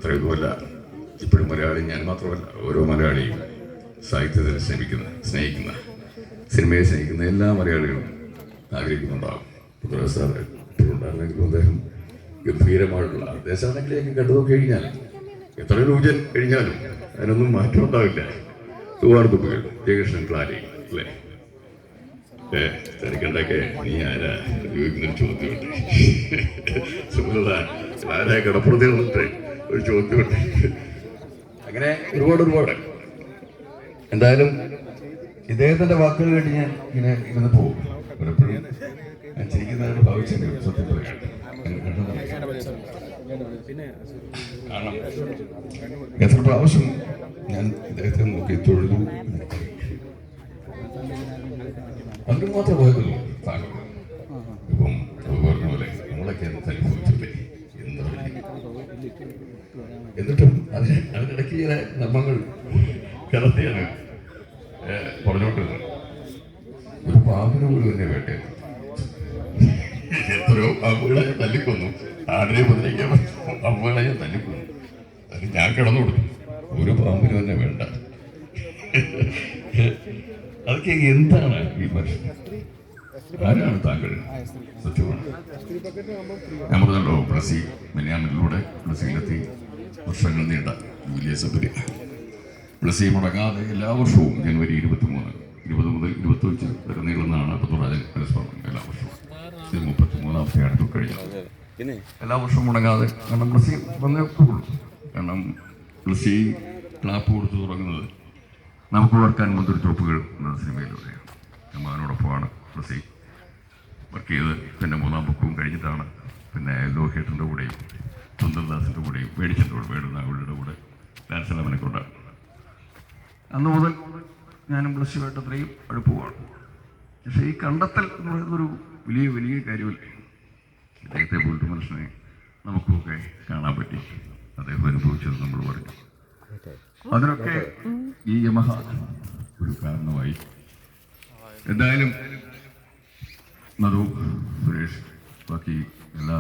അത്രയൊന്നുമല്ല. ഇപ്പോഴും മലയാളി ഞാൻ മാത്രമല്ല, ഓരോ മലയാളിയും സാഹിത്യത്തെ സ്നേഹിക്കുന്ന സിനിമയെ സ്നേഹിക്കുന്ന എല്ലാ മലയാളികളും ആഗ്രഹിക്കുന്നുണ്ടാകും. പൃഥ്വിരാജ് സാർ എപ്പോഴും ഉണ്ടായിരുന്നെങ്കിലും അദ്ദേഹം ഗംഭീരമായിട്ടുള്ള ദേശാടനങ്ങളിലേക്ക് കണ്ടുനോക്കി കഴിഞ്ഞാൽ എത്ര രൂപൻ കഴിഞ്ഞാലും അതിനൊന്നും മാറ്റം ഉണ്ടാവില്ല. ഒരുപാട് തുപ്പികൾ ജയകൃഷ്ണൻ ക്ലാരി അല്ലേ, തനിക്കുണ്ടാക്കെ നീ ആരാ ചോദിക്കുന്നൊരു ചോദ്യമുണ്ട്. സുമലത ആരാ കടപ്പുറത്തിൽ വന്നിട്ട് ഒരു ചോദ്യമുണ്ട്. അങ്ങനെ ഒരുപാട് എന്തായാലും ഇദ്ദേഹത്തിന്റെ വാക്കുകൾ കേട്ട് ഞാൻ ഇങ്ങനെ ഇരുന്ന് പോകും. പലപ്പോഴും ഞാൻ ചിരിക്കുന്നതിന് ഭാവിച്ചെങ്കിലും സത്യം പറയാം കാരണം എത്ര പ്രാവശ്യം ഞാൻ ഇദ്ദേഹത്തെ നോക്കി തൊഴുതു. അതിന് മാത്രം പോയതല്ലോ താങ്കൾ. ഇപ്പം പറഞ്ഞ പോലെ നമ്മളൊക്കെ അനുഭവിച്ചില്ലേ എന്ന് എന്നിട്ടും അതിനിടയ്ക്ക് ചില നർമ്മങ്ങൾ കലർത്തിയാണ് പറഞ്ഞോണ്ടിരുന്നത്. ഒരു പാമ്പിന് പോലും എന്നെ വേട്ടയാണ്. എത്രയോ പാമ്പുകളെ ഞാൻ തല്ലിക്കൊന്നു, ആടിനെ പതിനേക്കാൻ പാമ്പുകളെ ഞാൻ തല്ലിക്കൊന്നു. അത് ഞാൻ കിടന്നു കൊടുത്തു. ഒരു പാമ്പിനും എന്നെ വേണ്ട. അതൊക്കെ എന്താണ് ഈ മനുഷ്യൻ? ആരാണ് താങ്കൾ? സത്യമാണ്. നമ്മൾ കണ്ടോ ബ്ലസി മിനിയാമിലൂടെ ബ്ലസിയിലെത്തി വർഷങ്ങൾ നീണ്ട വലിയ സബരി. ബ്ലസി മുടങ്ങാതെ എല്ലാ വർഷവും ജനുവരി 20 മുതൽ 25 വരെ നീളുന്നതാണ് പൃഥ്വിരാജൻ അനുസ്മരണം. എല്ലാ വർഷവും 33ാമത്തെ അടുത്ത് കഴിഞ്ഞത് എല്ലാ വർഷവും മുടങ്ങാതെ. കാരണം ബ്ലസി വന്നേ ഉള്ളൂ. കാരണം ബ്ലസി ക്ലാപ്പ് കൊടുത്ത് തുടങ്ങുന്നത് നമുക്ക് ഓർക്കാൻ മുന്തിരി തോപ്പുകൾ എന്ന സിനിമയിലൂടെയാണ്. നമ്മളതിനോടൊപ്പമാണ് ബ്ലസി വർക്ക് ചെയ്ത്. പിന്നെ 3ാം ബുക്കും കഴിഞ്ഞിട്ടാണ് പിന്നെ ലോഹിയേട്ടൻ്റെ കൂടെയും സുന്ദർദാസിൻ്റെ കൂടെയും മേടിച്ചിൻ്റെ കൂടെ വേടുന്നാവുകളുടെ കൂടെ ഡാൻസ് എലവനെ കൊണ്ടാണ്. അന്ന് മുതൽ ഞാനും ബ്ലസ്സിയുമായിട്ട് അത്രയും അടുപ്പമാണ്. പക്ഷേ ഈ കണ്ടെത്തൽ എന്ന് പറയുന്നൊരു വലിയ കാര്യമല്ലേ. അദ്ദേഹത്തെ പോലത്തെ മനുഷ്യനെ നമുക്കൊക്കെ കാണാൻ പറ്റി. അദ്ദേഹം അനുഭവിച്ചത് നമ്മൾ പറഞ്ഞു. അതിനൊക്കെ ഈ യമഹ ഒരു കാരണമായി. എന്തായാലും മധു, സുരേഷ്, ബാക്കി എല്ലാ